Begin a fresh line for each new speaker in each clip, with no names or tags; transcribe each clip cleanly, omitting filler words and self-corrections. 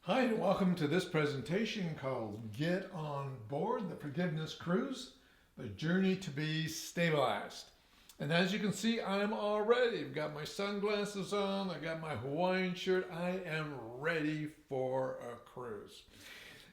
Hi, and welcome to this presentation called Get on Board the Forgiveness Cruise, the journey to be stabilized. And as you can see, I'm all ready. I've got my sunglasses on, I got my Hawaiian shirt. I am ready for a cruise.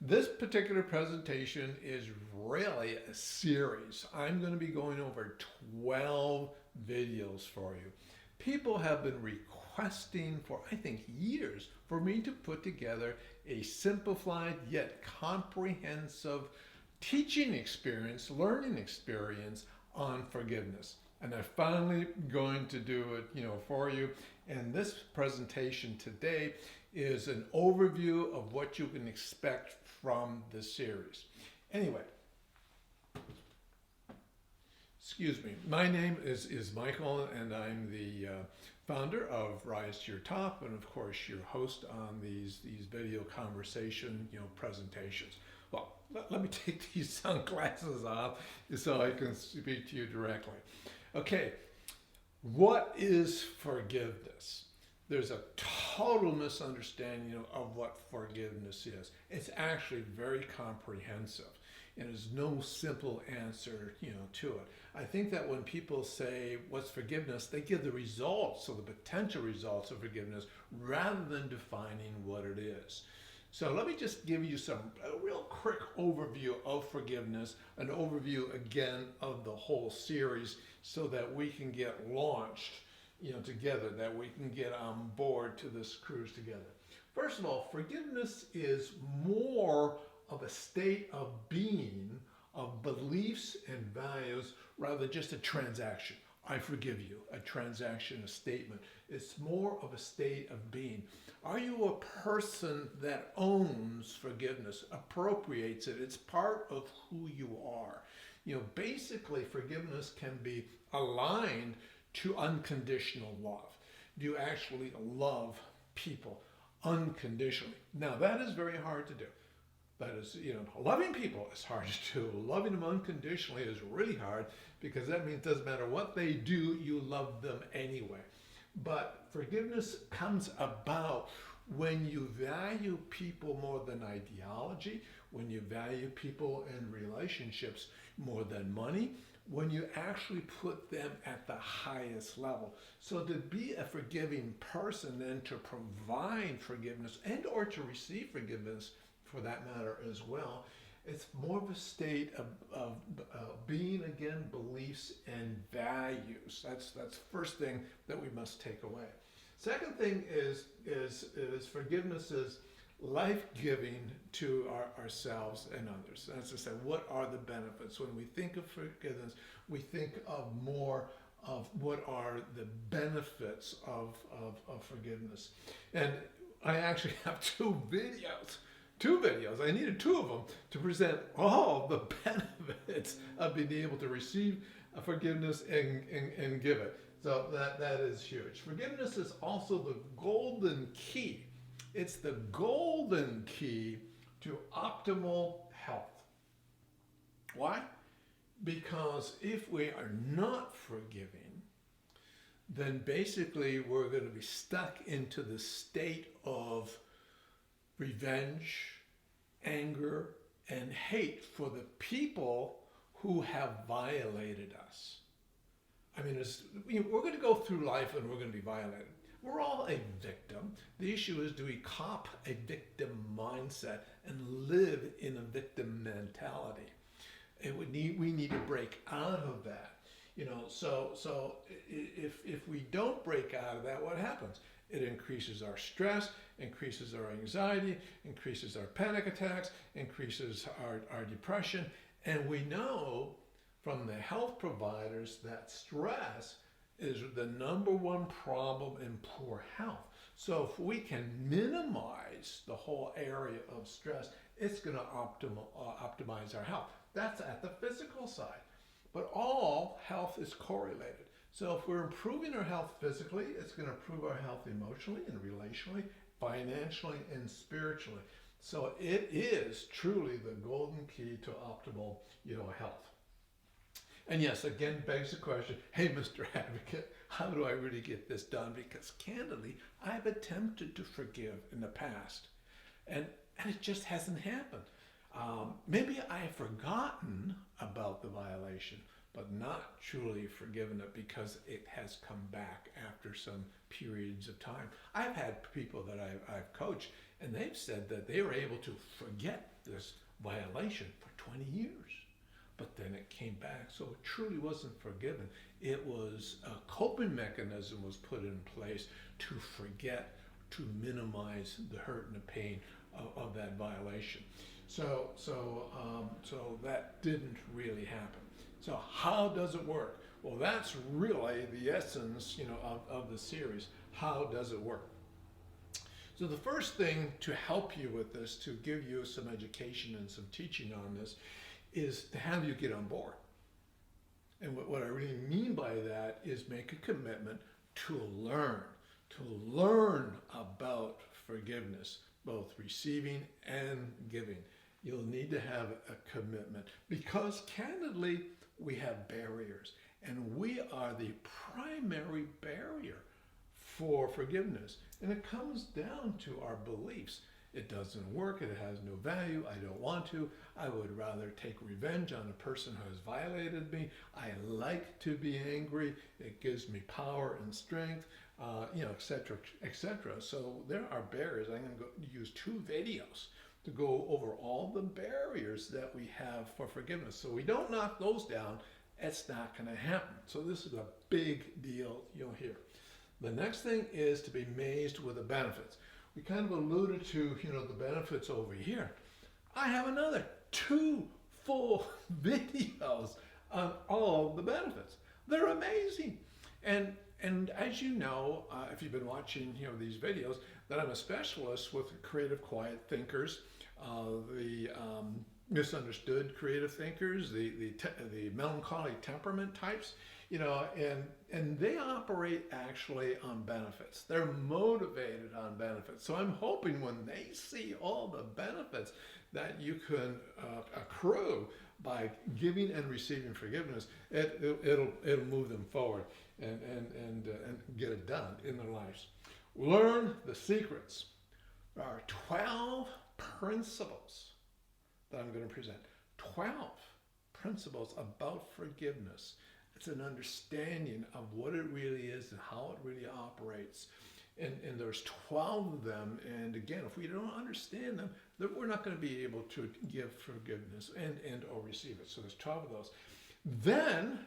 This particular presentation is really a series. I'm going to be going over 12 videos for you. People have been requesting for, I think, years for me to put together a simplified yet comprehensive teaching experience, learning experience on forgiveness. And I'm finally going to do it, for you. And this presentation today is an overview of what you can expect from the series. Anyway, excuse me. My name is Michael, and I'm the founder of RiseToYourTop, and of course your host on these video conversation presentations. Well, let me take these sunglasses off so I can speak to you directly. Okay, what is forgiveness? There's a total misunderstanding of what forgiveness is. It's actually very comprehensive, and there's no simple answer, to it. I think that when people say, what's forgiveness, they give the results, so the potential results of forgiveness, rather than defining what it is. So let me just give you a real quick overview of forgiveness, an overview again of the whole series, so that we can get launched, together, that we can get on board to this cruise together. First of all, forgiveness is more of a state of being, of beliefs and values, rather than just a transaction. I forgive you, a transaction, a statement. It's more of a state of being. Are you a person that owns forgiveness, appropriates it? It's part of who you are. Basically, forgiveness can be aligned to unconditional love. Do you actually love people unconditionally? Now, that is very hard to do. That is, loving people is hard to do. Loving them unconditionally is really hard, because that means it doesn't matter what they do, you love them anyway. But forgiveness comes about when you value people more than ideology, when you value people in relationships more than money, when you actually put them at the highest level. So to be a forgiving person and to provide forgiveness and or to receive forgiveness, for that matter as well, it's more of a state of being, again, beliefs and values. That's the first thing that we must take away. Second thing is forgiveness is life-giving to ourselves and others. As I said, what are the benefits? When we think of forgiveness, we think of more of what are the benefits of forgiveness. And I actually have two videos. I needed two of them to present all the benefits of being able to receive forgiveness and give it. So that is huge. Forgiveness is also the golden key. It's the golden key to optimal health. Why? Because if we are not forgiving, then basically we're going to be stuck into the state of revenge, anger, and hate for the people who have violated us. I mean, we're going to go through life and we're going to be violated. We're all a victim. The issue is, do we cop a victim mindset and live in a victim mentality? And we need to break out of that. So if we don't break out of that, what happens? It increases our stress, increases our anxiety, increases our panic attacks, increases our depression. And we know from the health providers that stress is the number one problem in poor health. So if we can minimize the whole area of stress, it's going to optimize our health. That's at the physical side. But all health is correlated. So if we're improving our health physically, it's going to improve our health emotionally and relationally, financially, and spiritually. So it is truly the golden key to optimal, health. And yes, again, begs the question, hey, Mr. Advocate, how do I really get this done? Because candidly, I've attempted to forgive in the past. and it just hasn't happened. Maybe I've forgotten about the violation, but not truly forgiven it because it has come back after some periods of time. I've had people that I've coached, and they've said that they were able to forget this violation for 20 years. But then it came back, so it truly wasn't forgiven. It was a coping mechanism was put in place to forget, to minimize the hurt and the pain of that violation. So that didn't really happen. So how does it work? Well, that's really the essence, of the series. How does it work? So the first thing to help you with this, to give you some education and some teaching on this, is to have you get on board. And what I really mean by that is make a commitment to learn about forgiveness, both receiving and giving. You'll need to have a commitment because candidly, we have barriers, and we are the primary barrier for forgiveness. And it comes down to our beliefs. It doesn't work, it has no value, I don't want to, I would rather take revenge on a person who has violated me, I like to be angry, it gives me power and strength, etc., etc. So there are barriers. I'm going to use 2 videos to go over all the barriers that we have for forgiveness. So we don't knock those down, it's not going to happen. So this is a big deal you'll hear. The next thing is to be amazed with the benefits. We kind of alluded to, the benefits over here. I have another 2 full videos on all the benefits. They're amazing. And as you know, if you've been watching these videos, that I'm a specialist with creative quiet thinkers, the misunderstood creative thinkers, the melancholy temperament types, and they operate actually on benefits. They're motivated on benefits. So I'm hoping when they see all the benefits that you can accrue by giving and receiving forgiveness, it'll move them forward and get it done in their lives. Learn the secrets. There are 12 principles that I'm going to present. 12 principles about forgiveness. It's an understanding of what it really is and how it really operates. And there's 12 of them. And again, if we don't understand them, then we're not going to be able to give forgiveness and or receive it. So there's 12 of those. Then,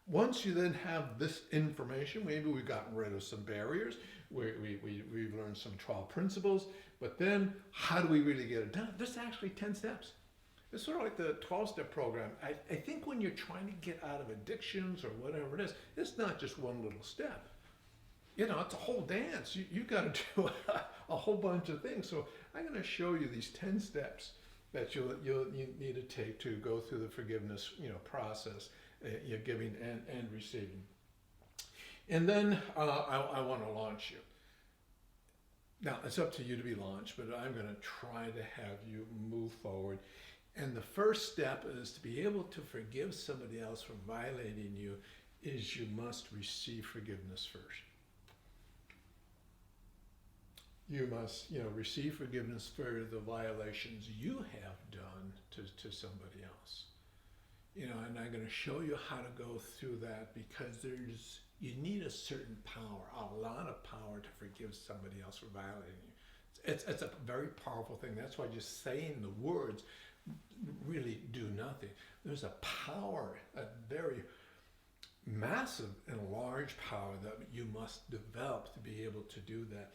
once you then have this information, maybe we've gotten rid of some barriers, we've learned some 12 principles, but then how do we really get it done? There's actually 10 steps. It's sort of like the 12-step program. I think when you're trying to get out of addictions or whatever it is, it's not just one little step. It's a whole dance. You've got to do a whole bunch of things. So I'm going to show you these 10 steps that you need to take to go through the forgiveness process, giving and receiving. And then I want to launch you. Now, it's up to you to be launched, but I'm going to try to have you move forward. And the first step is to be able to forgive somebody else for violating you is you must receive forgiveness first. You must, receive forgiveness for the violations you have done to somebody else. And I'm going to show you how to go through that because you need a certain power, a lot of power to forgive somebody else for violating you. It's a very powerful thing. That's why just saying the words really do nothing. There's a power, a very massive and large power that you must develop to be able to do that.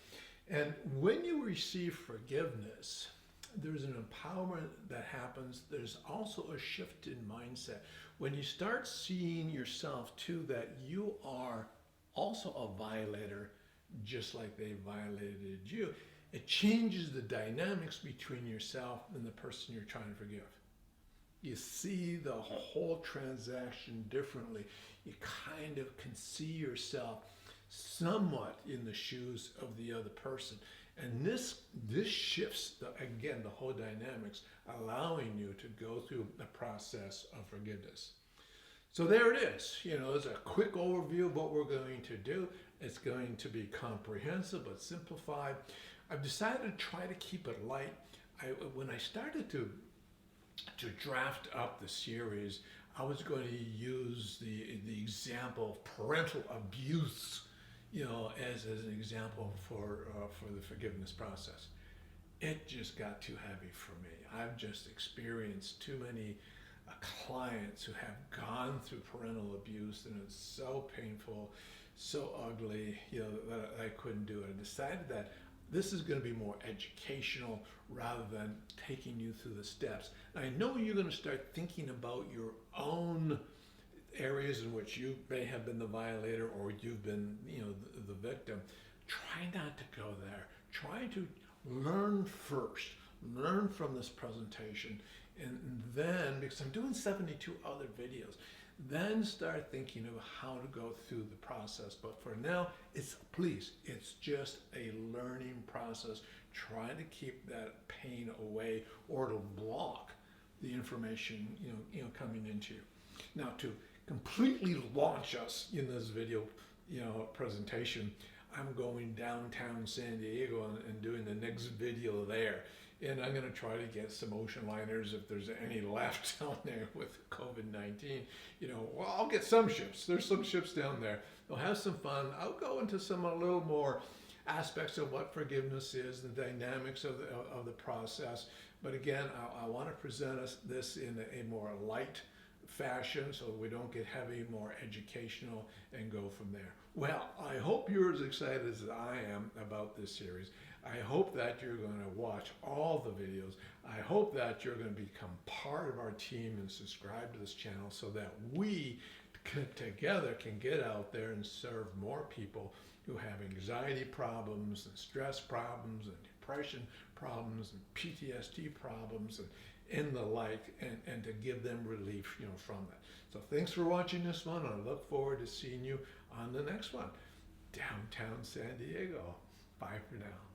And when you receive forgiveness, there's an empowerment that happens. There's also a shift in mindset. When you start seeing yourself too that you are also a violator, just like they violated you, it changes the dynamics between yourself and the person you're trying to forgive. You see the whole transaction differently. You kind of can see yourself somewhat in the shoes of the other person. And this shifts, the whole dynamics, allowing you to go through the process of forgiveness. So there it is. There's a quick overview of what we're going to do. It's going to be comprehensive but simplified. I've decided to try to keep it light. When I started to draft up the series, I was going to use the example of parental abuse, as an example for the forgiveness process. It just got too heavy for me. I've just experienced too many clients who have gone through parental abuse, and it's so painful, so ugly, that I couldn't do it. I decided that this is going to be more educational rather than taking you through the steps. I know you're going to start thinking about your own areas in which you may have been the violator or you've been, the victim. Try not to go there. Try to learn first. Learn from this presentation, and then, because I'm doing 72 other videos, then start thinking of how to go through the process. But for now, it's just a learning process. Try to keep that pain away, or it'll block the information coming into you. Now, to completely launch us in this video presentation, I'm going downtown San Diego and doing the next video there. And I'm going to try to get some ocean liners if there's any left down there with COVID-19. Well, I'll get some ships. There's some ships down there. They'll have some fun. I'll go into some a little more aspects of what forgiveness is, the dynamics of the process. But again, I want to present this in a more light fashion so we don't get heavy, more educational, and go from there. Well, I hope you're as excited as I am about this series. I hope that you're going to watch all the videos. I hope that you're going to become part of our team and subscribe to this channel so that we together can get out there and serve more people who have anxiety problems and stress problems and depression problems and PTSD problems and the like, and to give them relief from that. So thanks for watching this one. I look forward to seeing you on the next one. Downtown San Diego. Bye for now.